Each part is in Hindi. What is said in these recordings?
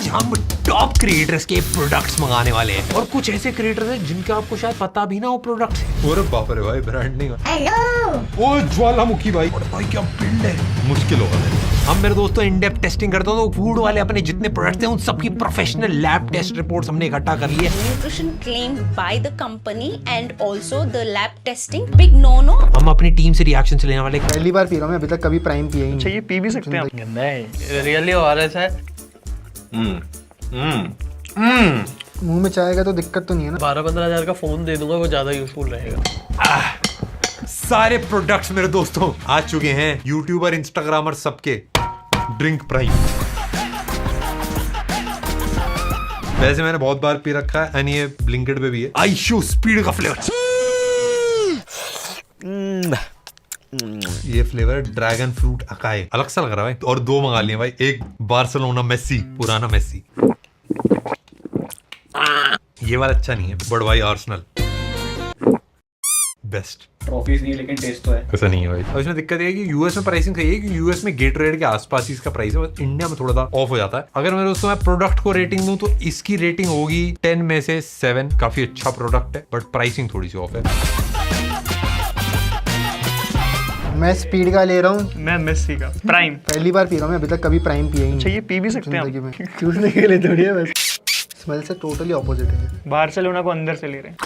आज हम टॉप क्रिएटर्स के प्रोडक्ट्स मंगाने वाले हैं और कुछ ऐसे क्रिएटर्स हैं जिनका आपको शायद पता भी ना हो प्रोडक्ट्स है। अरे बाप रे भाई, ब्रांडिंग। हेलो ओ ज्वालामुखी भाई, और भाई क्या बिल्ड है, मुश्किल होगा। हम मेरे दोस्तों इन डेप्थ टेस्टिंग करते हैं, तो फूड वाले अपने जितने प्रोडक्ट्स हैं उन सबकी प्रोफेशनल लैब टेस्ट रिपोर्ट्स हमने इकट्ठा कर ली है। Nutrition claimed by the company and also the lab testing, big no-no. हम अपनी टीम से रिएक्शन लेने वाले। पहली बार पी रहा हूँ मैं, अभी तक कभी प्राइम पिया ही नहीं। अच्छा ये पी भी सकते हैं? गंदा है, रियली ओआरएस है। मुंह में चाय का तो दिक्कत तो नहीं है ना। 12-15 हजार का फोन दे दूंगा, वो ज्यादा यूजफुल रहेगा। सारे प्रोडक्ट्स मेरे दोस्तों आ चुके हैं, यूट्यूबर इंस्टाग्रामर सबके। ड्रिंक प्राइम वैसे मैंने बहुत बार पी रखा है, एंड ये ब्लिंकिट पे भी है। आइशू स्पीड का फ्लेवर, ये फ्लेवर है ड्रैगन फ्रूट अकाई, अलग सा लग रहा है भाई। और दो मंगा लिए भाई, एक बार्सिलोना मेसी, पुराना मेसी। ये वाला अच्छा नहीं है, बट भाई आर्सेनल बेस्ट। ट्रॉफीज नहीं, लेकिन टेस्ट तो है। ऐसा नहीं है भाई। और इसमें दिक्कत ये है कि यूएस में प्राइसिंग सही है, कि यूएस में गेटरेड के आसपास ही इसका प्राइस है, बस इंडिया में थोड़ा सा ऑफ हो जाता है। अगर मेरे दोस्तों मैं प्रोडक्ट को रेटिंग दूं तो इसकी रेटिंग होगी 10 में से 7। काफी अच्छा प्रोडक्ट है, बट प्राइसिंग थोड़ी सी ऑफ है। मैं स्पीड का ले रहा हूँ। मैं मेसी का प्राइम पहली बार पी रहा हूँ मैं, अभी तक कभी प्राइम पिया ही अच्छा नहीं ये पी भी सकते हैं जिंदगी में। चूसने के लिए थोड़ी है बस, स्मेल से टोटली ऑपोजिट है। बार्सिलोना को अंदर से ले रहे हैं।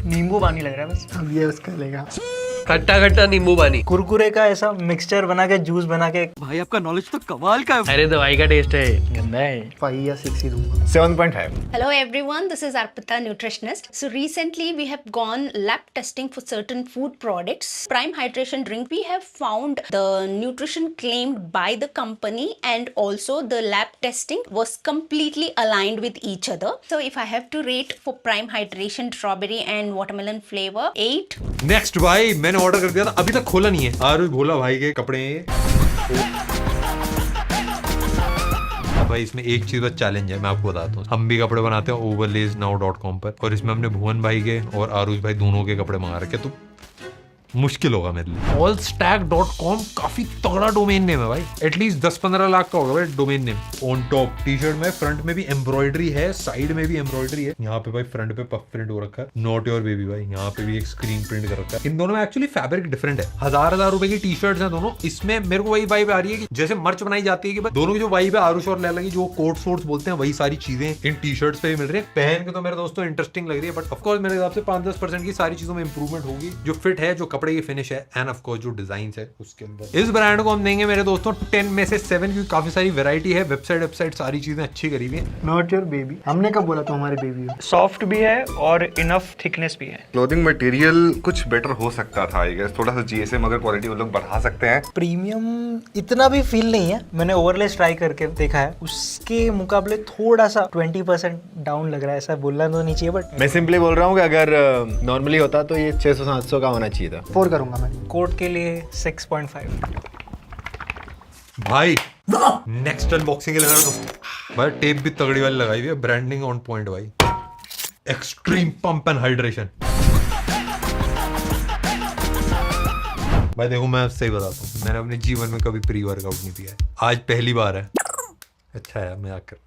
नींबू पानी लग रहा है बस। अब ये उसका लेगा खट्टा खट्टा नींबू पानी, कुरकुरे का ऐसा मिक्सचर बना के, जूस बना के। भाई आपका नॉलेज तो कमाल का है। अरे दवाई का टेस्ट है, गंदा है। 5 या 6 ही दूंगा। 7.5। Hello everyone, this is Arpita, nutritionist. So recently we have gone lab testing for certain food products. Prime Hydration drink, we have found the nutrition claimed by the company and also the lab testing was completely aligned with each other. So if I have to rate for Prime Hydration strawberry and watermelon flavor, 8. Next भाई, मैंने ऑर्डर कर दिया था, अभी तक खोला नहीं है। आरुष भोला भाई के कपड़े हैं ये। अब भाई इसमें एक चीज बस चैलेंज है, मैं आपको बताता हूँ। हम भी कपड़े बनाते हैं overlaysnow.com पर, और इसमें हमने भुवन भाई के और आरुष भाई दोनों के कपड़े मंगा रखे, तो मुश्किल होगा मेरे लिए। allstack.com काफी तगड़ा डोमेन नेम है भाई, एटलीस्ट 10-15 लाख का होगा भाई domain name. On top T shirt में फ्रंट में भी एम्ब्रॉयडरी है, साइड में भी एम्ब्रॉयडरी है। यहाँ पे भाई फ्रंट पे पफ प्रिंट हो रखा है, नॉट योर बेबी भाई। यहाँ पे भी एक स्क्रीन प्रिंट कर रखा है। इन दोनों में एक्चुअली फैब्रिक डिफरेंट है। 1000 रुपए की टी शर्ट है दोनों। इसमें मेरे को वही वाइब आ रही है कि जैसे मर्च बनाई जाती है, कि दोनों की जो वाइब है आरुष और लैला की, जो कोट सोर्ट्स बोलते हैं, वही सारी चीजें इन टी शर्ट्स पे भी मिल रही है। पहन के तो मेरे दोस्तों इंटरेस्टिंग लग रही है, बट ऑफकोर्स मेरे हिसाब से 5-10% की सारी चीजों में इंप्रूवमेंट होगी। जो फिट है, जो कपड़े की फिनिश है, एंड ऑफ कोर्स जो डिजाइन है उसके अंदर। इस ब्रांड को हम देंगे मेरे दोस्तों 10 में से 7, क्योंकि काफी सारी वैरायटी है। वेबसाइट सारी चीजें अच्छी करी हुई है। नॉट योर बेबी, हमने कब बोला तो हमारे बेबी हो। सॉफ्ट भी है और इनफ थिकनेस भी है। क्लोथिंग मटेरियल कुछ बेटर हो सकता था, आई गेस थोड़ा सा जीएसएम अगर क्वालिटी वो लोग बढ़ा सकते हैं। प्रीमियम इतना भी फील नहीं है, मैंने ओवरलेस ट्राई करके देखा है, उसके मुकाबले थोड़ा सा 20% डाउन लग रहा है। ऐसा बोलना तो नहीं चाहिए, बट मैं सिंपली बोल रहा हूँ कि अगर नॉर्मली होता तो ये 600-700 का होना चाहिए था। 4 करूंगा मैं। कोट के लिए 6.5। भाई नेक्स्ट अनबॉक्सिंग के लिए तो भाई टेप भी तगड़ी वाली लगाई हुई है, ब्रांडिंग ऑन पॉइंट भाई। एक्सट्रीम पंप एंड हाइड्रेशन भाई। देखो मैं सही बताता हूँ, मैंने अपने जीवन में कभी प्री वर्कआउट नहीं किया है, आज पहली बार है। अच्छा है, मजाक कर।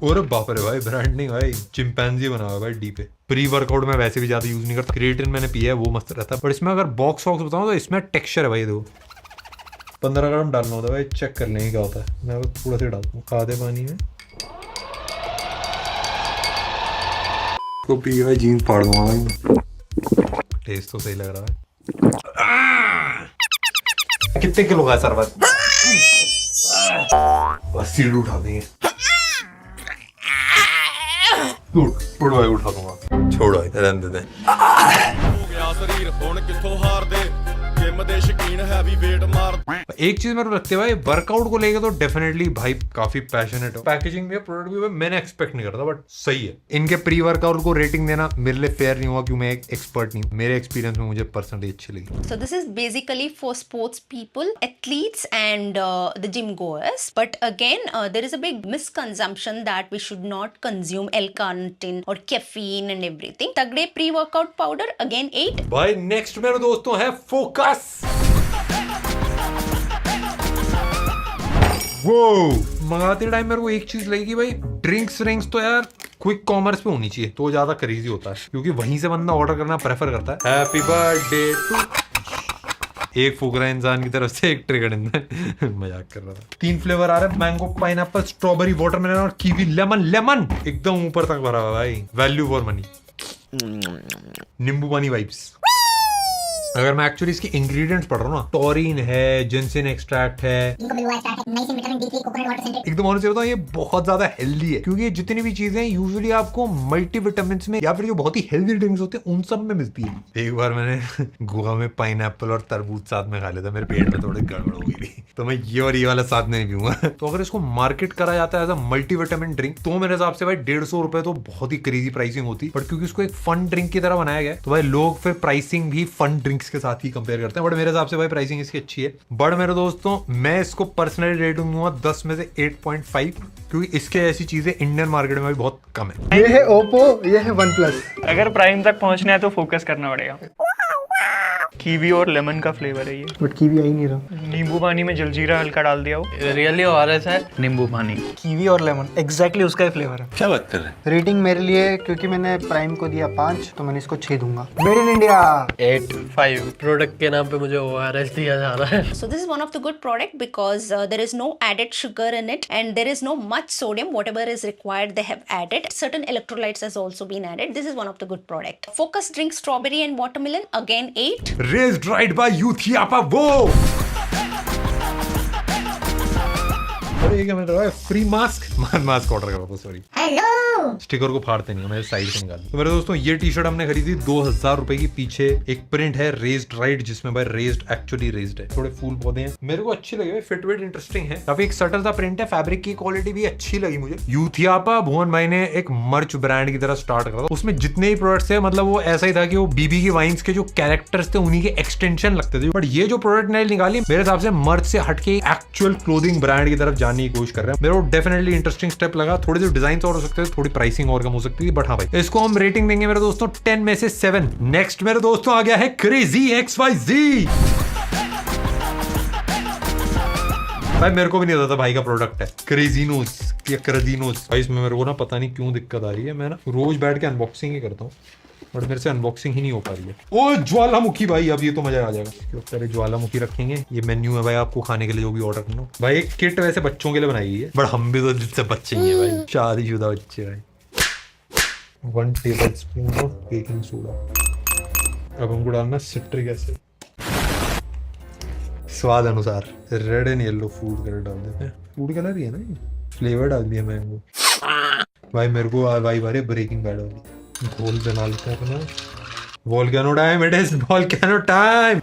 और बाप रे भाई, ब्रांडिंग भाई चिंपैंजी बना हुआ भाई डी पे। प्री वर्कआउट में वैसे भी ज्यादा यूज नहीं करता, क्रिएटिन मैंने पिया है, वो मस्त रहता है। पर इसमें अगर बॉक्स बताऊं तो इसमें टेक्सचर है भाई। देखो 15 ग्राम डालना होता है भाई, चेक कर लेंगे क्या होता है। मैं थोड़ा सा डालता हूँ आधे पानी में, तो पी भाई जीन्स फाड़ दूंगा भाई। टेस्ट तो सही लग रहा है। कितने किलो का है सरबत? 80 उठा देंगे। उठ भाई, उठा दूंगा। छोड़ो रहने दे। एक चीज मेरे को लगती है भाई, वर्कआउट को लेके तो डेफिनेटली भाई काफी पैशनेट हो। पैकेजिंग भी, प्रोडक्ट भी मैंने एक्सपेक्ट नहीं करता, बट सही है। इनके प्री वर्कआउट को रेटिंग देना मेरे लिए फेयर नहीं हुआ, क्योंकि मैं एक एक्सपर्ट नहीं हूँ। मेरे एक्सपीरियंस में मुझे पर्सनली अच्छी लगी। So this is basically for sports people, athletes and the gym goers. But again, there is a big misconception that we should not consume L-carnitine or caffeine and everything. Tagde pre-workout powder, again 8. भाई नेक्स्ट मेरे दोस्तों है फोकस। वो मंगाते टाइम मेरे को एक चीज लगी कि भाई ड्रिंक्स तो यार क्विक कॉमर्स पे होनी चाहिए तो ज्यादा क्रेजी होता है, क्योंकि वहीं से बंदा ऑर्डर करना प्रेफर करता है। हैप्पी बर्थडे टू, एक फुकरा इंसान की तरफ से एक ट्रिगर इंसान। मजाक कर रहा था। 3 फ्लेवर आ रहे हैं, मैंगो, पाइनएप्पल, स्ट्रॉबेरी, वाटरमेलन और कीवी, लेमन एकदम ऊपर तक भरा हुआ भाई, वैल्यू फॉर मनी, नींबू पानी वाइब्स। अगर मैं एक्चुअली इसके इंग्रेडिएंट्स पढ़ रहा हूँ ना, टॉरिन है, जिनसिन एक्सट्रैक्ट है, एकदम ऑनेस्ट बताऊं ये बहुत ज्यादा हेल्दी है, क्योंकि जितनी भी चीजें यूजुअली आपको मल्टीविटामिन में या फिर जो बहुत ही हेल्दी ड्रिंक्स होते हैं उन सब में मिलती है। एक बार मैंने गोवा में पाइनएप्पल और तरबूज साथ में खा लिया था, मेरे पेट में थोड़ी गड़बड़ हो गई थी, तो मैं ये और ये वाला साथ में नहीं पीऊंगा। तो अगर इसको मार्केट करा जाता है एज अ मल्टीविटामिन ड्रिंक तो मेरे हिसाब से भाई 150 रुपए तो बहुत ही क्रेजी प्राइसिंग होती, बट क्योंकि इसको एक फन ड्रिंक की तरह बनाया गया तो भाई लोग फिर प्राइसिंग भी फन ड्रिंक्स के साथ ही कंपेयर करते हैं। बट मेरे हिसाब से भाई प्राइसिंग इसकी अच्छी है। बट मेरे दोस्तों मैं इसको पर्सनली रेटिंग दूंगा 10 में से 8.5, क्योंकि इसके ऐसी चीजें इंडियन मार्केट में भी बहुत कम है। ये है ओप्पो, ये है वन प्लस। अगर प्राइम तक पहुंचना है तो फोकस करना पड़ेगा। कीवी और लेमन का फ्लेवर है ये, बट कीवी आ ही नहीं रहा। नींबू पानी में जलजीरा हल्का डाल दिया हो। रियली ORS है नींबू पानी। कीवी और लेमन एग्जैक्टली उसका ही फ्लेवर है। क्या बात कर रहे हैं? रेटिंग मेरे लिए, क्योंकि मैंने प्राइम को दिया 5 तो मैंने इसको 6 दूंगा। मेड इन इंडिया 8.5 प्रोडक्ट के नाम पे मुझे ORS दिया जा रहा है। So this is one of the good product because there is no added sugar in it and there is no much sodium. Whatever is required they have added. Certain electrolytes has also been added. This is one of the good product. Focus drink strawberry and watermelon, again 8. Raised right by Youthiapa वो। अरे ये क्या मिल रहा है? फ्री मास्क ऑर्डर करा था, सॉरी। स्टिकर को फाड़ते नहीं, मैं साइड से निकाल। तो मेरे दोस्तों ये टी शर्ट हमने खरीदी 2000 रुपए की। पीछे एक प्रिंट है रेज्ड राइट, जिसमें भाई रेज्ड एक्चुअली रेज्ड है, थोड़े फूल पौधे हैं, मेरे को अच्छी लगी। फिट वेट इंटरेस्टिंग है, काफी एक सटल सा प्रिंट है, फैब्रिक की क्वालिटी भी अच्छी लगी मुझे। यूथियापा भुवन भाई ने एक मर्च ब्रांड की तरह स्टार्ट करा था, उसमें जितने ही प्रोडक्ट्स थे मतलब वो ऐसा ही था कि वो बीबी की वाइन्स के जो कैरेक्टर्स थे उन्हीं के एक्सटेंशन लगते थे। बट ये जो प्रोडक्ट ने निकाली मेरे हिसाब से मर्च से हटके एक्चुअल क्लोथिंग ब्रांड की तरफ जाने की कोशिश कर रहे हैं। मेरे को डेफिनेटली इंटरेस्टिंग स्टेप लगा। थोड़े जो डिजाइन और हो सकते थे, थोड़ी प्राइसिंग और कम हो सकती थी, बट हाँ भाई इसको हम रेटिंग देंगे मेरे दोस्तों 10 में से 7। नेक्स्ट मेरे दोस्तों आ गया है क्रेजी XYZ। भाई मेरे को भी नहीं पता था भाई का प्रोडक्ट है क्रेजीनोस या क्रेजीनोस। भाई इसमें मेरे को ना पता नहीं क्यों दिक्कत आ रही है, मैं ना रोज बैठ के अनबॉक्सिंग ही करता हूँ बट मेरे से अनबॉक्सिंग ही नहीं हो पा रही है। ओ ज्वालामुखी भाई, अब ये तो मजा आ जाएगा। पहले ज्वालामुखी रखेंगे, ये मेन्यू है भाई आपको खाने के लिए जो भी ऑर्डर करना। भाई एक किट वैसे बच्चों के लिए बनाई गई है, बट हम भी तो जिससे बच्चे ही हैं भाई, शादीशुदा बच्चे भाई। 1 टेबलस्पून ऑफ बेकिंग सोडा। अब हमको डालना सिट्रिक एसिड, स्वाद अनुसार। Red and yellow food colour डाल देते हैं। फूड कलर ही है ना, फ्लेवर डाल दिया मैंगो। भाई मेरे को भाई बारे ब्रेकिंग बैड वाली घोल बना लेते हैं अपना। Volcano time, it is volcano time.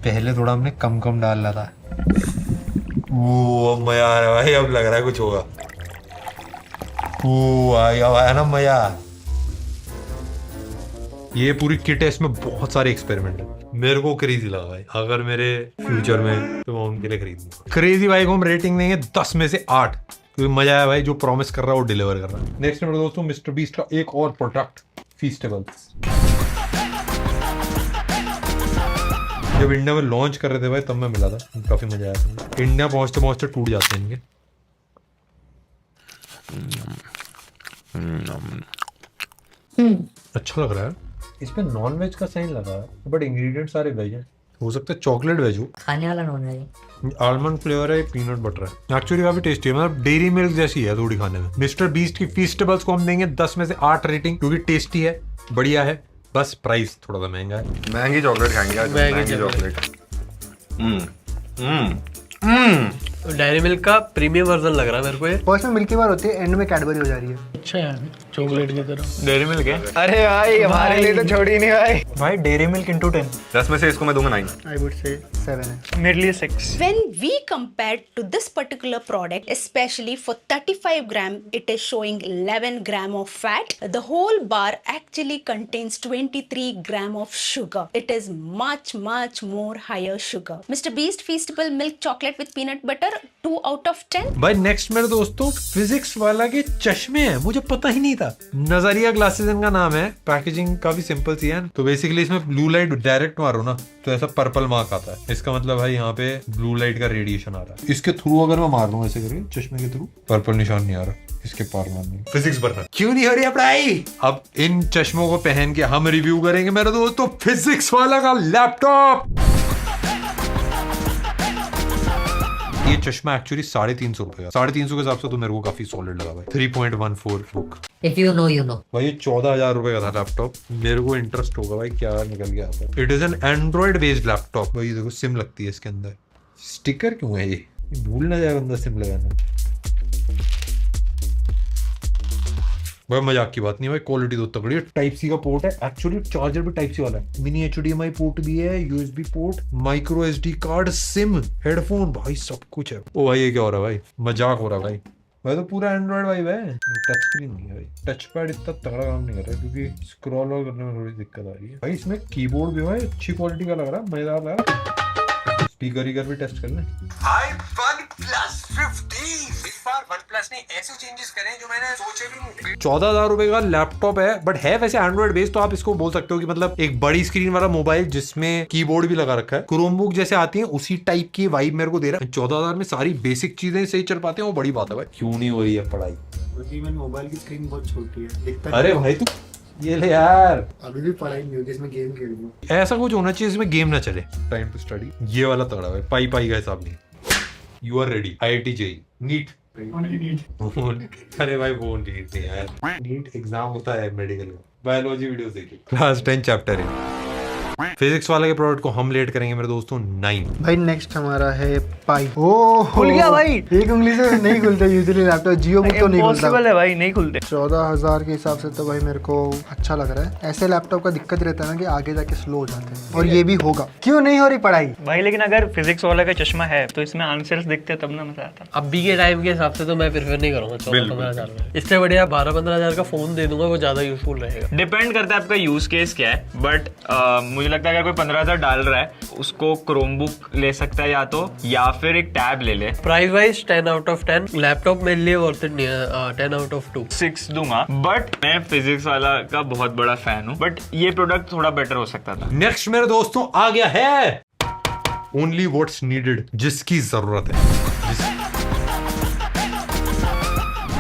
पहले थोड़ा हमने कम डालना था। वो मजा आ रहा है भाई, अब लग रहा है कुछ होगा। आया ना मजा। ये पूरी किट है, इसमें बहुत सारे एक्सपेरिमेंट है। मेरे को क्रेजी लगा भाई, अगर मेरे फ्यूचर में तो मैं उनके लिए खरीदूंगा। क्रेजी भाई को हम रेटिंग देंगे 10 में से 8, क्योंकि मजा आया भाई, जो प्रॉमिस कर रहा है वो डिलीवर कर रहा है। नेक्स्ट मेरे दोस्तों मिस्टर बीस्ट का एक और प्रोडक्ट फीस्टेबल्स। जब इंडिया में लॉन्च कर रहे थे भाई तब मैं मिला था, काफी मजा आया था। इंडिया पहुंचते पहुंचते टूट जाते हैं इनके। अच्छा लग रहा है। इसमें नॉन वेज का साइन लगा है बट इंग्रेडिएंट सारे वेज हैं। हो सकता है चॉकलेट वेज हो, खाने वाला नॉन वेज। आलमंड फ्लेवर है, पीनट बटर है। एक्चुअली काफी टेस्टी है, मतलब डेयरी मिल्क जैसी है थोड़ी खाने में। मिस्टर बीस्ट की फीस्टेबल्स को हम देंगे 10 में से 8 रेटिंग, क्योंकि टेस्टी है, बढ़िया है। बस प्राइस थोड़ा सा महंगा है। महंगी चॉकलेट खाएंगे आज, महंगी चॉकलेट। डेयरी मिल्क का प्रीमियम वर्जन लग रहा है मेरे को ये। फर्स्ट में मिल्की बार होती है, एंड में कैडबरी हो जा रही है। अच्छा है, चॉकलेट की तरह। डेयरी मिल्क है। अरे भाई हमारे लिए तो छोड़ी नहीं भाई। भाई डेयरी मिल्क into 10। 10 में से इसको मैं दूंगा 9। आई वुड से 7 है। मेरे लिए 6। When we compare to this particular product, especially for 35 gram, it is showing 11 gram of fat. The whole bar actually contains 23 gram of sugar. It is much more higher sugar. Mr. Beast Feastable Milk Chocolate with Peanut Butter, 2 out of 10. भाई नेक्स्ट मेरे दोस्तों फिजिक्स वाला के चश्मे हैं, मुझे पता ही नहीं था। बेटा। नजरिया ग्लासेस इनका नाम है, पैकेजिंग काफी सिंपल सी है। तो बेसिकली इसमें ब्लू लाइट डायरेक्ट मारो ना तो ऐसा पर्पल मार्क आता है, इसका मतलब भाई यहाँ पे ब्लू लाइट का रेडिएशन आ रहा है। इसके थ्रू अगर मैं मार दूं ऐसे करके चश्मे के थ्रू, पर्पल निशान नहीं आ रहा, इसके पार मारनी। फिजिक्स भरना क्यों नहीं हो रही है पढ़ाई। अब इन चश्मों को पहन के हम रिव्यू करेंगे मेरे दोस्तों फिजिक्स वाला का लैपटॉप। ये चश्मा एक्चुअली 350 रुपए का, 350 के हिसाब से तो मेरे को काफी सॉलिड लगा भाई। 3.14 book. If you know, you know. भाई ये 14,000 रुपए का था लैपटॉप। मेरे को इंटरेस्ट होगा भाई क्या निकल गया था। It is an Android based laptop. भाई देखो सिम लगती है इसके अंदर। स्टिकर क्यों है ये भूल ना जाए बंदा सिम लगाना। भाई मजाक की बात नहीं भाई, क्वालिटी तो तगड़ी है। टाइप सी का पोर्ट है, एक्चुअली चार्जर भी टाइप सी वाला है। मिनी HDMI पोर्ट भी है, USB port, micro SD card, SIM, headphone, भाई सब कुछ है। ओ भाई ये क्या हो रहा है भाई, मजाक हो रहा है भाई। भाई तो पूरा एंड्रॉइड भाई है, टच स्क्रीन नहीं है भाई। टच पैड इतना तगड़ा काम नहीं कर रहा है क्योंकि स्क्रॉल और करने में थोड़ी दिक्कत आ रही है। भाई इसमें कीबोर्ड भी है, अच्छी क्वालिटी का लग रहा है, मजेदार लग रहा है। स्पीकर भी टेस्ट कर लें। OnePlus 50 इस बार OnePlus ने ऐसे चेंजेस करे जो मैंने सोचे भी नहीं थे। 14,000 रुपए का लैपटॉप है, बट है वैसे एंड्रॉइड बेस्ड, तो आप इसको बोल सकते हो कि मतलब एक बड़ी स्क्रीन वाला मोबाइल जिसमें कीबोर्ड भी लगा रखा है। क्रोमबुक जैसे आती है उसी टाइप की वाइब मेरे को दे रहा है। 14,000 में सारी बेसिक चीजें सही चल पाते हैं, वो बड़ी बात है भाई। क्यों नहीं हो रही है पढ़ाई। मोबाइल की स्क्रीन बहुत छोटी है, दिखता अरे भाई तू ये ले यार, अभी भी पढ़ाई नहीं होगी, इसमें गेम खेल लूं। ऐसा कुछ होना चाहिए इसमें गेम ना चले। टाइम टू स्टडी ये वाला तगड़ा है, पाई का हिसाब नहीं। You are ready. IIT JEE NEET. अरे भाई वो नीट नहीं यार, नीट एग्जाम होता है मेडिकल का। बायोलॉजी वीडियो देखिए, क्लास 10 चैप्टर है। फिजिक्स वाले के प्रोडक्ट को हम लेट करेंगे मेरे दोस्तों 9। भाई नेक्स्ट हमारा है पाई। ओ खुल गया भाई। एक उंगली से नहीं खुलता यूजुअली लैपटॉप, जियो बुक तो नहीं खुलता। पॉसिबल है भाई, नहीं खुलते। 14,000 के हिसाब से तो भाई मेरे को अच्छा लग रहा है। ऐसे लैपटॉप का दिक्कत रहता है ना कि आगे जाके स्लो हो जाते हैं, और ये भी होगा। क्यों नहीं हो रही पढ़ाई भाई, लेकिन अगर फिजिक्स वाला का चश्मा है तो इसमें आंसर्स दिखते तब ना मजा आता। अभी के टाइम के हिसाब से तो मैं प्रेफर नहीं करूंगा 14-15 में। इससे बढ़िया 12-15 का फोन दे दूंगा, वो ज्यादा यूजफुल रहेगा। डिपेंड करता है आपका यूज केस क्या है, बट मुझे लगता है अगर कोई 15,000 डाल रहा है उसको क्रोमबुक ले सकता है या फिर एक टैब ले ले। Price wise 10 out of 10, laptop मेरे लिए वर्थ इट नहीं है। 10 आउट ऑफ 2 6 दूंगा, बट मैं फिजिक्स वाला का बहुत बड़ा फैन हूँ, बट ये प्रोडक्ट थोड़ा बेटर हो सकता था। नेक्स्ट मेरे दोस्तों आ गया है ओनली व्हाट्स नीडेड, जिसकी जरूरत है।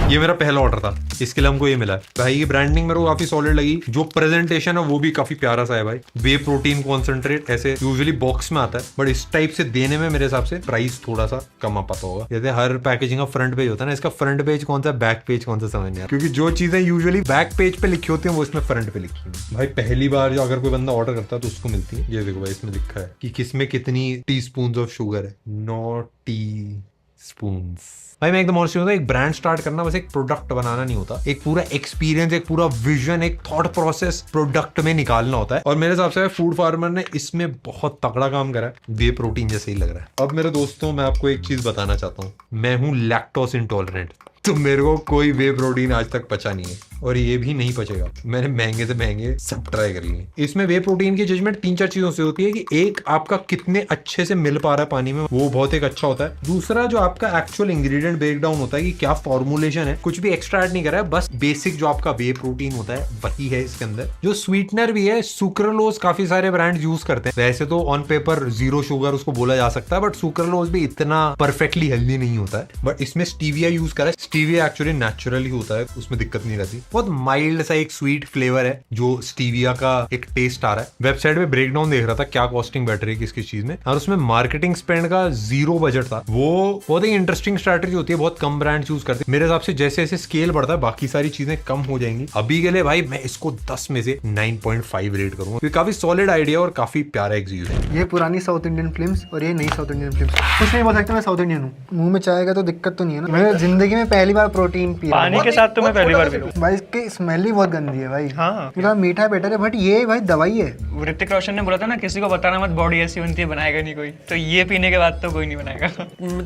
ये मेरा पहला ऑर्डर था, इसके लिए हमको ये मिला है भाई। ये ब्रांडिंग मेरे को काफी सॉलिड लगी, जो प्रेजेंटेशन है वो भी काफी प्यारा सा है भाई। वे प्रोटीन कॉन्सेंट्रेट ऐसे यूजुअली बॉक्स में आता है, बट इस टाइप से देने में मेरे हिसाब से प्राइस थोड़ा सा कम आ पाता होगा। जैसे हर पैकेजिंग का फ्रंट पेज होता है ना, इसका फ्रंट पेज कौन सा बैक पेज कौन सा समझ नहीं आता, क्योंकि जो चीजें यूजुअली बैक पेज पे लिखी होती है वो इसमें फ्रंट पे लिखी है भाई। पहली बार जो अगर कोई बंदा ऑर्डर करता है तो उसको मिलती है। ये देखो भाई इसमें लिखा है कि किसमें कितनी टीस्पून्स ऑफ शुगर है, 9 टीस्पून्स। भाई मैं एकदम ऑनेस्ट हूं, एक ब्रांड स्टार्ट करना बस एक प्रोडक्ट बनाना नहीं होता, एक पूरा एक्सपीरियंस, एक पूरा विजन, एक थॉट प्रोसेस प्रोडक्ट में निकालना होता है। और मेरे हिसाब से फूड फार्मर ने इसमें बहुत तगड़ा काम करा है। वे प्रोटीन जैसे ही लग रहा है। अब मेरे दोस्तों मैं आपको एक चीज बताना चाहता हूँ, मैं हूँ लैक्टोस इंटॉलरेंट, तो मेरे को कोई वे प्रोटीन आज तक पचा नहीं है और ये भी नहीं पचेगा। मैंने महंगे से महंगे सब ट्राई कर लिए। इसमें वे प्रोटीन की जजमेंट 3-4 चीजों से होती है कि एक आपका कितने अच्छे से मिल पा रहा है पानी में, वो बहुत एक अच्छा होता है। दूसरा जो आपका एक्चुअल इंग्रेडिएंट ब्रेकडाउन होता है कि क्या फॉर्मुलेशन है, कुछ भी एक्स्ट्रा ऐड नहीं करा है, बस बेसिक जो आपका वे प्रोटीन होता है वही है इसके अंदर। जो स्वीटनर भी है सुक्रालोज काफी सारे ब्रांड यूज करते हैं। वैसे तो ऑन पेपर 0 शुगर उसको बोला जा सकता है, बट सुक्रालोज भी इतना परफेक्टली हेल्दी नहीं होता है। बट इसमें स्टीविया यूज करा है। स्टीविया एक्चुअली नेचुरली होता है, उसमें दिक्कत नहीं रहती। बहुत माइल्ड सा एक स्वीट फ्लेवर है जो स्टीविया का एक टेस्ट आ रहा है। वेबसाइट पे ब्रेकडाउन देख रहा था क्या कॉस्टिंग बैठ रही है किस चीज में, और उसमें मार्केटिंग स्पेंड का 0 बजट था। वो बहुत ही इंटरेस्टिंग स्ट्रैटेजी होती है, बहुत कम ब्रांड यूज करते हैं। मेरे हिसाब से जैसे जैसे स्केल बढ़ता है बाकी सारी चीजें कम हो जाएंगी। अभी के लिए भाई मैं इसको 10 में से 9.5 रेट करूंगा, क्योंकि काफी सॉलिड आइडिया और काफी प्यारा एग्जीक्यूशन। ये पुरानी साउथ इंडियन फिल्म्स और ये नई साउथ इंडियन फिल्म्स, कुछ नहीं बोल सकते मैं साउथ इंडियन हूँ। मुंह में चाहेगा तो दिक्कत तो नहीं है ना। मैं जिंदगी में पहली बार प्रोटीन पी रहा हूँ पानी के साथ, तो मैं पहली बार पी रहा हूँ भाई। इसकी स्मेल ही बहुत गंदी है भाई। हाँ, थोड़ा मीठा बेटर है, बट ये भाई दवाई है। ऋतिक रोशन ने बोला था ना, किसी को बताना मत बॉडी ऐसी बनती है, बनाएगा नहीं कोई। तो ये पीने के बाद तो कोई नहीं बनाएगा।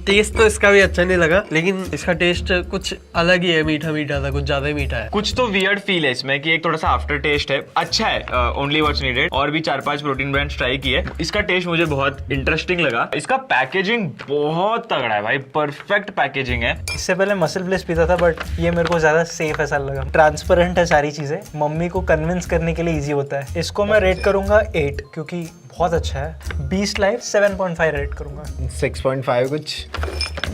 टेस्ट तो इसका भी अच्छा नहीं लगा, लेकिन इसका टेस्ट कुछ अलग ही है, मीठा मीठा था, कुछ ज्यादा ही मीठा है। कुछ तो वियर्ड फील है इसमें कि एक थोड़ा सा आफ्टर टेस्ट है। अच्छा है, ओनली व्हाट्स नीडेड। और भी 4-5 प्रोटीन ब्रांड्स ट्राई किए, इसका टेस्ट मुझे बहुत इंटरेस्टिंग लगा। इसका पैकेजिंग बहुत तगड़ा है भाई, परफेक्ट पैकेजिंग है। इससे पहले मसल ब्लिस पीता था, बट ये मेरे को ज्यादा सेफ ऐसा लगा। ट्रांसपेरेंट है सारी चीजें, मम्मी को कन्विंस करने के लिए इजी होता है। इसको मैं रेट करूंगा 8 क्योंकि बहुत अच्छा है। बीस्ट लाइफ 7.5 रेट करूंगा। 6.5 कुछ,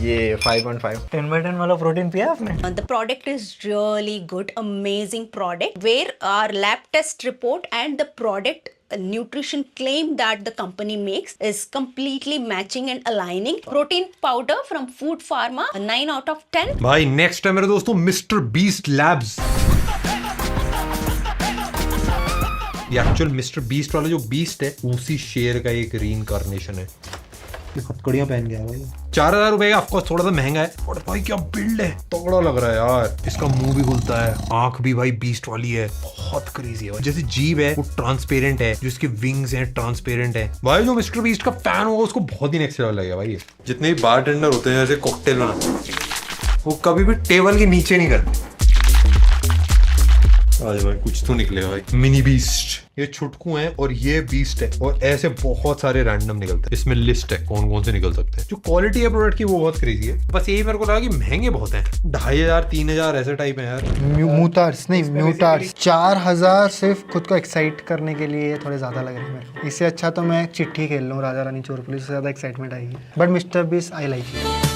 ये 5.5। 10/10 वाला प्रोटीन पिया आपने? The product is really good, amazing product, where our lab test report and the product nutrition claim that the company makes is completely matching and aligning. Protein powder from Food Pharma, a 9 out of 10. भाई नेक्स्ट है मेरे दोस्तों मिस्टर बीस्ट लैब्स। ये एक्चुअल मिस्टर बीस्ट वाला जो बीस्ट है उसी शेर का एक रीइंकार्नेशन है। ये हथकड़ियां पहन गया भाई। 4000 रुपए का, ऑफकोर्स थोड़ा सा महंगा है, और भाई क्या बिल्ड है, तगड़ा लग रहा है यार। इसका मुंह भी खुलता है, आंख भी भाई बीस्ट वाली है, बहुत क्रेजी है। जैसे जीभ है वो ट्रांसपेरेंट है, जो इसके विंग्स हैं ट्रांसपेरेंट है। भाई जो मिस्टर बीस्ट का फैन होगा उसको बहुत ही नेक्स्ट लेवल लगेगा भाई। ये जितने भी बारटेंडर होते हैं जैसे कॉकटेल बनाते वो कभी भी टेबल के नीचे नहीं करते। आज भाई कुछ तो निकलेगा भाई। मिनी बीस्ट, ये छुटकू है और ये बीस्ट है, और ऐसे बहुत सारे रैंडम निकलते हैं। इसमें लिस्ट है कौन कौन से निकल सकते हैं। जो क्वालिटी है प्रोडक्ट की वो बहुत क्रेजी है। बस यही मेरे को लगा कि महंगे बहुत हैं, 2500 3000 ऐसे टाइप है यार। म्यूटार्स नहीं, म्यूटार्स 4000 सिर्फ खुद को एक्साइट करने के लिए थोड़े ज्यादा लग रहे हैं मेरे को। इससे अच्छा तो मैं चिट्ठी खेल लूँ राजा रानी चोर पुलिस, से ज्यादा एक्साइटमेंट आएगी। But mister beast I like it.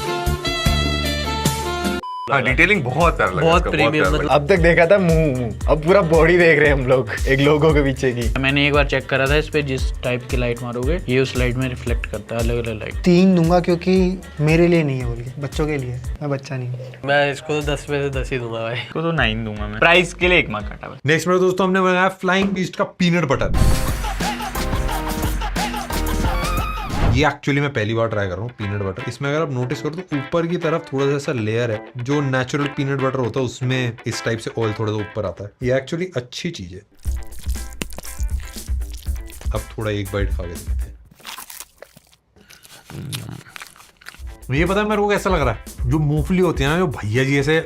हाँ, डिटेलिंग बहुत प्यारा लगा, बहुत इसका प्रीमियम, प्यारा लगा। अब तक देखा था मुंह, अब पूरा बॉडी देख रहे हैं हम लोग एक लोगों के पीछे की। मैंने एक बार चेक करा था इस पे, जिस टाइप की लाइट मारोगे ये उस लाइट में रिफ्लेक्ट करता है, अलग अलग लाइट। 3 दूंगा क्योंकि मेरे लिए नहीं है, बोल के बच्चों के लिए। मैं बच्चा नहीं हूँ। मैं इसको तो 10 में से 10 ही दूंगा भाई। इसको तो 9 दूंगा मैं, प्राइस के लिए 1 मार्क काटा। नेक्स्ट मेरे दोस्तों हमने बनाया फ्लाइंग बीस्ट का पीनट बटर। ये एक्चुअली मैं पहली बार ट्राई कर रहा हूँ पीनट बटर। इसमें अगर आप नोटिस करो तो ऊपर की तरफ थोड़ा सा ऐसा लेयर है, जो नेचुरल पीनट बटर होता है उसमें इस टाइप से ऑयल थोड़ा सा ऊपर आता है। ये एक्चुअली अच्छी चीज है। अब थोड़ा एक बाइट खा के देखते हैं। ये पता है मेरे को कैसा लग रहा है, जो मूंगफली होती है ना, जो भैया जी ऐसे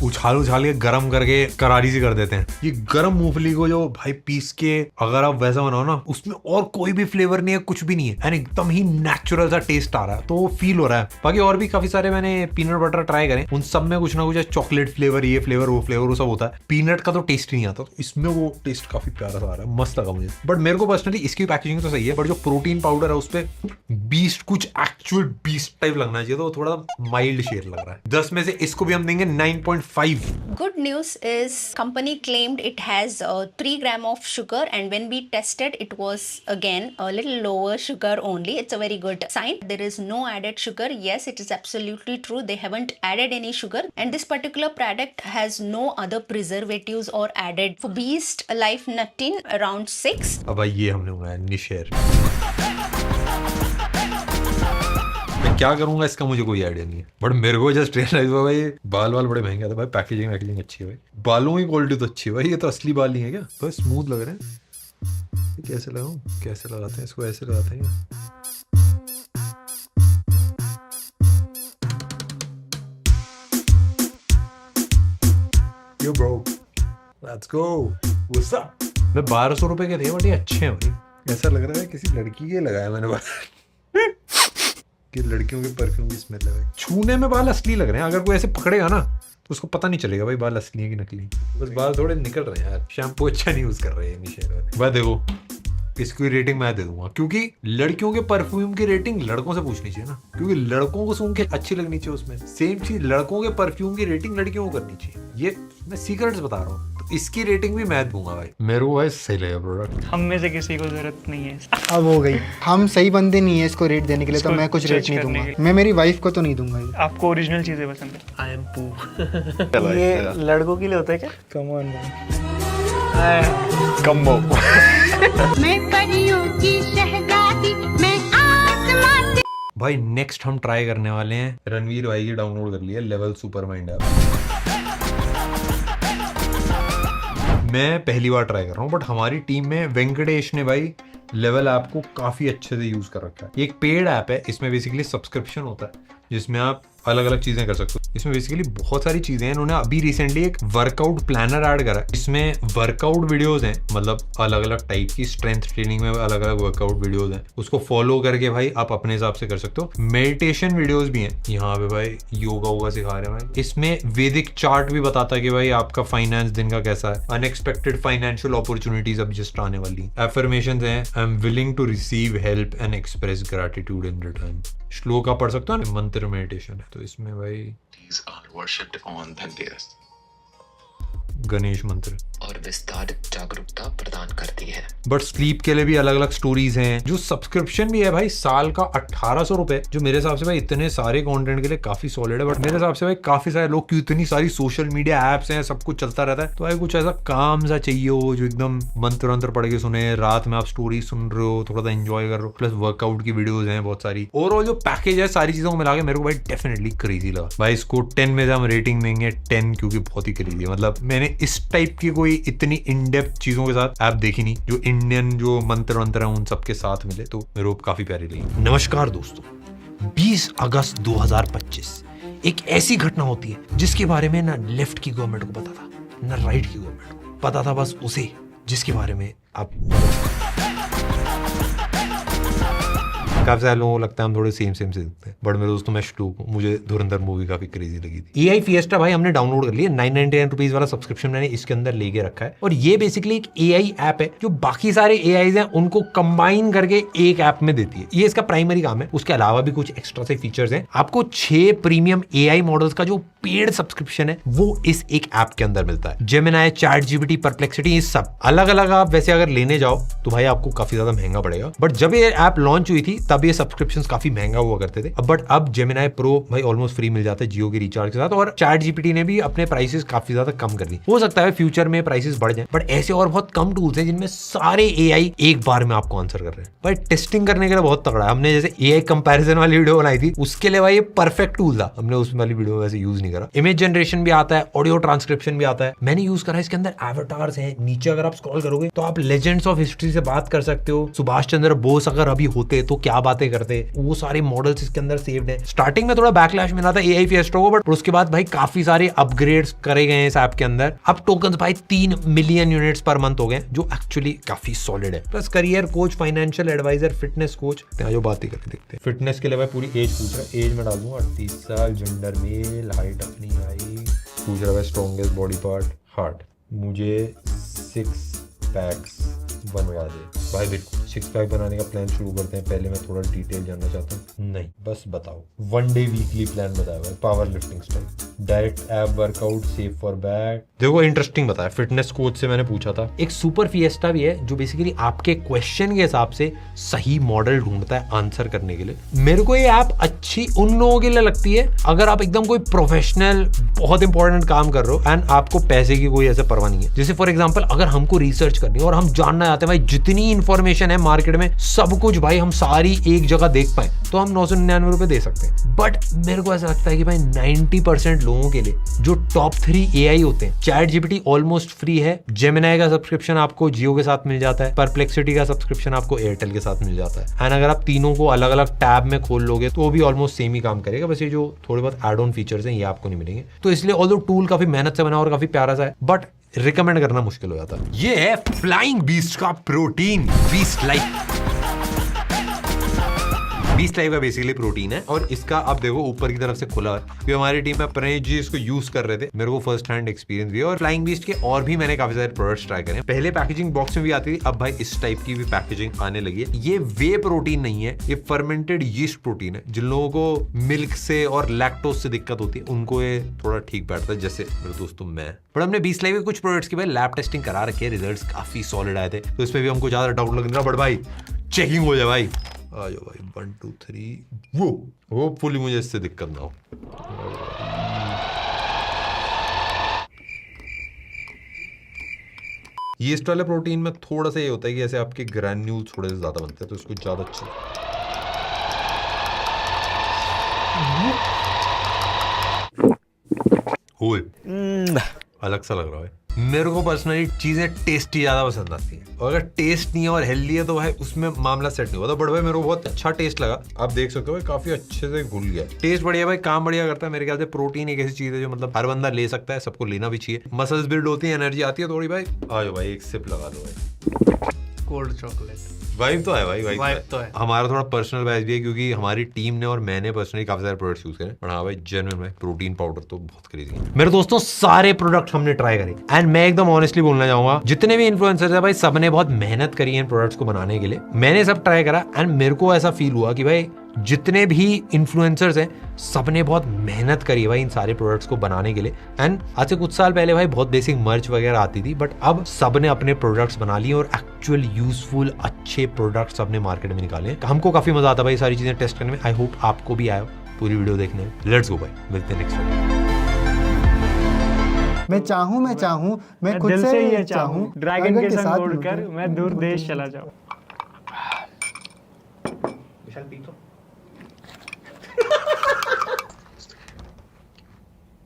उछाल उछाल के गरम करके करारी सी कर देते हैं। ये गरम मूंगफली को जो भाई पीस के अगर आप वैसा बनाओ ना, उसमें और कोई भी फ्लेवर नहीं है, कुछ भी नहीं है, एंड एकदम ही नेचुरल सा टेस्ट आ रहा है, तो वो फील हो रहा है। बाकी और भी काफी सारे मैंने पीनट बटर ट्राई करे, उन सब में कुछ ना कुछ चॉकलेट फ्लेवर, ये फ्लेवर वो फ्लेवर, वो सब होता है। पीनट का तो टेस्ट ही नहीं आता, तो इसमें वो टेस्ट काफी प्यारा सा आ रहा है, मस्त लगा मुझे। बट मेरे को पर्सनली इसकी पैकेजिंग तो सही है, बट जो प्रोटीन पाउडर है उस पर बीस्ट कुछ एक्चुअल बीस्ट टाइप लगना चाहिए, तो थोड़ा माइल्ड शेड लग रहा है। 10 में से इसको भी हम देंगे 9.5। Good news is company claimed it has 3 gram of sugar, and when we tested it was again a little lower sugar only. It's a very good sign. There is no added sugar. Yes, it is absolutely true. They haven't added any sugar, and this particular product has no other preservatives or added. For Beast Life Nuttin around 6. अब भाई ये हमने मंगाया निशेर। मैं क्या करूंगा इसका मुझे कोई आइडिया नहीं है, बट मेरे को जस्ट रियलाइज हुआ भाई बाल वाल बड़े महंगे आते भाई। पैकेजिंग अच्छी है भाई, बालों की क्वालिटी तो अच्छी है भाई। ये तो असली बाल नहीं है क्या, तो स्मूथ लग रहे हैं। कैसे लगाऊं, कैसे लगाते हैं इसको, ऐसे लगाते हैं यो bro, let's go, what's up. मैं 1200 रुपए के थे, बट ये अच्छे हैं भाई। ऐसा लग रहा है किसी लड़की के लगाया मैंने बाल कि लड़कियों के परफ्यूम की स्मेल है। छूने में बाल असली लग रहे हैं, अगर कोई ऐसे पकड़ेगा ना तो उसको पता नहीं चलेगा भाई बाल असली है कि नकली। बस बाल थोड़े निकल रहे हैं यार, शैम्पू अच्छा नहीं यूज कर रहे हैं निशेर वाले। भाई देखो इसकी रेटिंग मैं दे दूंगा, क्योंकि लड़कियों के परफ्यूम की रेटिंग लड़कों से पूछनी चाहिए ना, क्योंकि लड़कों को सूंघ के अच्छी लगनी चाहिए उसमें। सेम चीज लड़कों के परफ्यूम की रेटिंग लड़कियों को करनी चाहिए। ये मैं सीक्रेट्स बता रहा हूँ, तो इसकी रेटिंग भी मैं दूंगा भाई। मेरे को भाई सही लगा प्रोडक्ट। हम में से किसी को जरूरत नहीं है। अब हो गई, हम सही बंदे नहीं है इसको रेट देने के लिए, तो मैं कुछ रेट नहीं दूंगा। मैं मेरी वाइफ को तो नहीं दूंगा ये। आपको ओरिजिनल चीजें पसंद है। आई एम पू। ये लड़कों के लिए होता है क्या? Come on combo. मैं परियों की शहजादी, मैं आसमां से। भाई नेक्स्ट हम ट्राई करने वाले हैं, रणवीर भाई की डाउनलोड कर लिया लेवल सुपर माइंड ऐप। मैं पहली बार ट्राई कर रहा हूँ, बट हमारी टीम में वेंकटेश ने भाई लेवल ऐप को काफी अच्छे से यूज कर रखा है। ये एक पेड ऐप है, इसमें बेसिकली सब्सक्रिप्शन होता है जिसमें आप अलग अलग चीजें कर सकते हो। इसमें बेसिकली बहुत सारी चीजें हैं। इन्होंने अभी रिसेंटली एक वर्कआउट प्लानर ऐड करा है। इसमें वर्कआउट वीडियोस हैं, मतलब अलग अलग टाइप की स्ट्रेंथ ट्रेनिंग में अलग अलग वर्कआउट वीडियोस हैं। उसको फॉलो करके भाई आप अपने हिसाब से कर सकते हो। मेडिटेशन वीडियोस भी हैं यहाँ पे भाई, योगा वोगा सिखा रहे हैं भाई। इसमें वैदिक चार्ट भी बताता है कि भाई आपका फाइनेंस दिन का कैसा है। अनएक्सपेक्टेड फाइनेंशियल अपॉर्चुनिटीज अब जस्ट आने वाली। एफर्मेशंस हैं, I am willing to receive help and express gratitude in return. श्लोक आप पढ़ सकते हो ना, मंत्र मेडिटेशन है। तो इसमें भाई गणेश मंत्र और विस्तारित जागरूकता प्रदान करती है। बट स्लीप के लिए भी अलग अलग स्टोरीज हैं। जो सब्सक्रिप्शन भी है भाई साल का 1800 रुपए, जो मेरे हिसाब से भाई इतने सारे कंटेंट के लिए काफी सॉलिड है। बट मेरे हिसाब से भाई काफी सारे लोग की इतनी सारी सोशल मीडिया एप्स हैं, सब कुछ चलता रहता है, तो भाई कुछ ऐसा काम सा चाहिए हो जो एकदम मंत्र वंत्र पढ़ के सुने, रात में आप स्टोरी सुन रहे हो, थोड़ा सा एंजॉय कर रहे हो, प्लस वर्कआउट की वीडियोज हैं बहुत सारी। ओवरऑल जो पैकेज है सारी चीजों को मिला के मेरे को भाई डेफिनेटली क्रेजी लगा भाई। इसको 10 में हम रेटिंग देंगे 10, क्योंकि बहुत ही क्रेजी है। मतलब मैंने इस टाइप की कोई इतनी इन डेप्थ चीजों के साथ ऐप देखी नहीं, जो इंडियन जो मंत्र वंत्र है उन सबके साथ मिले, तो मेरे को काफी प्यारी लगी। नमस्कार दोस्तों, 20 अगस्त 2025 एक ऐसी घटना होती है जिसके बारे में ना लेफ्ट की गवर्नमेंट को पता था, ना राइट की गवर्नमेंट को पता था, बस उसे जिसके बारे में आप काफी सारे लोगों को लगता है हम थोड़े सेम से दिखते हैं। बट मेरे दोस्तों मैं श्लोक हूँ, मुझे धुरंधर मूवी काफी क्रेजी लगी थी। AI फिएस्टा भाई हमने डाउनलोड कर लिया, 999 रुपीज वाला सब्सक्रिप्शन मैंने इसके अंदर लेके रखा है। और ये बेसिकली एक AI ऐप है जो बाकी सारे AIs हैं उनको कंबाइन करके एक ऐप में देती है। ये इसका प्राइमरी काम है। उसके अलावा भी कुछ एक्स्ट्रा से फीचर्स हैं। आपको 6 प्रीमियम AI मॉडल्स का जो पेड सब्सक्रिप्शन है वो इस एक ऐप के अंदर मिलता है। जेमिनाई, ChatGPT, परप्लेक्सिटी, ये सब अलग अलग आप वैसे अगर लेने जाओ तो भाई आपको काफी ज्यादा महंगा पड़ेगा। बट जब ये ऐप लॉन्च हुई थी तब ये सब्सक्रिप्शंस काफी महंगा हुआ करते थे। बट अब जेमिनाई प्रो भाई ऑलमोस्ट फ्री मिल जाता है जियो के रिचार्ज के साथ। और ChatGPT ने भी अपने प्राइसेस काफी ज्यादा कम कर दी। हो सकता है फ्यूचर में प्राइसेस बढ़ जाए, बट ऐसे और बहुत कम टूल्स हैं जिनमें सारे AI एक बार में आपको आंसर कर रहे हैं। भाई टेस्टिंग करने के लिए बहुत तगड़ा है। हमने जैसे AI कंपैरिजन वाली वीडियो बनाई थी, उसके लिए भाई ये परफेक्ट टूल था। हमने उस वाली वीडियो में वैसे यूज नहीं करा। इमेज जनरेशन भी आता है, ऑडियो ट्रांसक्रिप्शन भी आता है। मैंने यूज करा है। इसके अंदर एवटार्स हैं। नीचे अगर आप स्क्रॉल करोगे तो आप लेजेंड्स ऑफ हिस्ट्री से बात कर सकते हो। सुभाष चंद्र बोस अगर अभी होते तो क्या बातें करते, वो सारे मॉडल्स इसके अंदर सेव्ड हैं। स्टार्टिंग में थोड़ा बैकलैश मिला था AI फिएस्टा को, बट उसके बाद भाई काफी सारे अपग्रेड्स करे गए हैं इस ऐप के अंदर। अब टोकन्स भाई 3 मिलियन यूनिट्स पर मंथ हो गए, जो एक्चुअली काफी सॉलिड है। Plus career coach, financial adviser, fitness coach, जो बातें करके देखते हैं। फिटनेस के लिए भाई पूरी एज पूछ रहा है। एज में डाल दूंगा 38 साल, जेंडर मेल, हाइट अपनी हाइट पूछ रहा है, स्ट्रॉन्गेस्ट बॉडी पार्ट हार्ट। मुझे 6 पैक्स बनवा दे भाई। देखो 6 पैक बनाने का प्लान शुरू करते हैं। पहले मैं थोड़ा डिटेल जानना चाहता हूँ। नहीं बस बताओ। 1 डे वीकली प्लान बताया हुआ है। Power lifting style, direct app workout, safe for back. देखो इंटरेस्टिंग बताया। फिटनेस कोच से मैंने पूछा था। एक सुपर फिएस्टा भी है जो बेसिकली आपके क्वेश्चन के हिसाब से सही मॉडल ढूंढता है आंसर करने के लिए। मेरे को ये ऐप अच्छी उन लोगों के लिए लगती है अगर आप एकदम कोई प्रोफेशनल बहुत इंपॉर्टेंट काम कर रहे हो एंड आपको पैसे की कोई ऐसे परवाह नहीं है। जैसे फॉर एग्जाम्पल अगर हमको रिसर्च करनी है और हम जानना चाहते हैं भाई जितनी इंफॉर्मेशन है मार्केट में सब कुछ भाई हम सारी एक जगह देख पाए, तो हम 999 रुपए दे सकते हैं। बट मेरे को ऐसा लगता है कि भाई 90% लोगों के लिए जो टॉप 3 AI होते हैं, ChatGPT ऑलमोस्ट फ्री है। जेमिनाई का सब्सक्रिप्शन आपको जियो के साथ मिल जाता है। परप्लेक्सिटी का सब्सक्रिप्शन आपको एयरटेल के साथ मिल जाता है। एंड अगर आप तीनों को अलग अलग टैब में खोल लोगे तो भी ऑलमोस्ट सेम ही काम करेगा। बस ये जो थोड़े बहुत एड ऑन फीचर्स हैं ये आपको नहीं मिलेंगे। तो इसलिए ऑल्दो टूल काफी मेहनत से बना और काफी प्यारा सा है, बट रिकमेंड करना मुश्किल हो जाता है। ये है फ्लाइंग बीस्ट का protein beast life. Beast life का बेसिकली प्रोटीन है और इसका आप देखो ऊपर की तरफ से खुला है क्योंकि हमारी टीम में प्रणय जी इसको यूज कर रहे थे। मेरे को फर्स्ट हैंड एक्सपीरियंस भी है। और फ्लाइंग बीस्ट के और भी मैंने काफी सारे प्रोडक्ट्स ट्राई करे। पहले पैकेजिंग बॉक्स में भी आती थी, अब भाई इस टाइप की भी पैकेजिंग आने लगी है। ये वे प्रोटीन नहीं है, ये फर्मेंटेड यीस्ट प्रोटीन है। जिन लोगों को मिल्क से और लैक्टोज से दिक्कत होती है उनको ये थोड़ा ठीक बैठता है, जैसे मेरे दोस्तों मैं। बट हमने बीस्ट लाइफ के कुछ प्रोडक्ट्स की भाई लैब टेस्टिंग करा रखी है, रिजल्ट्स काफी सॉलिड आए थे, तो इसमें भी हमको ज्यादा डाउट लग रहा। बट भाई चेकिंग हो जाए भाई, आ जाओ भाई 1 2 3 वो फुली मुझे इससे दिक्कत ना हो। यीस्ट वाले प्रोटीन में थोड़ा सा ये होता है कि ऐसे आपके ग्रैन्यूल थोड़े से ज्यादा बनते हैं तो इसको ज्यादा अच्छा अलग सा लग रहा है। मेरे को पर्सनली चीजें टेस्टी ज्यादा पसंद आती है, और अगर टेस्ट नहीं है और हेल्दी है तो भाई उसमें मामला सेट नहीं होता। बट भाई मेरे को बहुत अच्छा टेस्ट लगा, आप देख सकते हो भाई काफी अच्छे से घुल गया। टेस्ट बढ़िया भाई, काम बढ़िया करता है। मेरे ख्याल से प्रोटीन एक ऐसी चीज है जो मतलब हर बंदा ले सकता है, सबको लेना भी चाहिए। मसल्स बिल्ड होती है, एनर्जी आती है थोड़ी भाई। आ जाओ भाई, एक सिप लगा दो भाई। कोल्ड चॉकलेट वाइब तो है भाई, वाइब तो है। हमारा थोड़ा पर्सनल वाइब भी है, क्योंकि हमारी टीम ने और मैंने पर्सनली काफी सारे प्रोडक्ट्स यूज करे। पर हाँ भाई जेन्युइन भाई, प्रोटीन पाउडर तो बहुत क्रेजी है। मेरे दोस्तों सारे प्रोडक्ट हमने ट्राई करे, एंड मैं एकदम ऑनेस्टली बोलना चाहूंगा, जितने भी इन्फ्लुएंसर्स है भाई सबने बहुत मेहनत करी है इन प्रोडक्ट्स को बनाने के लिए। मैंने सब ट्राई करा एंड मेरे को ऐसा फील हुआ कि भाई जितने भी इन्फ्लुएंसर्स हैं सबने बहुत मेहनत करी है भाई इन सारे प्रोडक्ट्स को बनाने के लिए। एंड आज से कुछ साल पहले भाई बहुत बेसिक मर्च वगैरह आती थी, बट अब सबने अपने प्रोडक्ट्स बना लिए और एक्चुअल यूजफुल अच्छे प्रोडक्ट्स अपने मार्केट में निकाले हैं। हमको काफी मजा आता है भाई सारी चीजें टेस्ट करने में। आई होप आपको भी आया पूरी वीडियो देखने में। लेट्स गो भाई, मिलते हैं नेक्स्ट वीडियो। मैं चाहूँ मैं खुद से ये चाहूँ, ड्रैगन के साथ मैं दूर देश चला जाऊँ। विशाल पी तो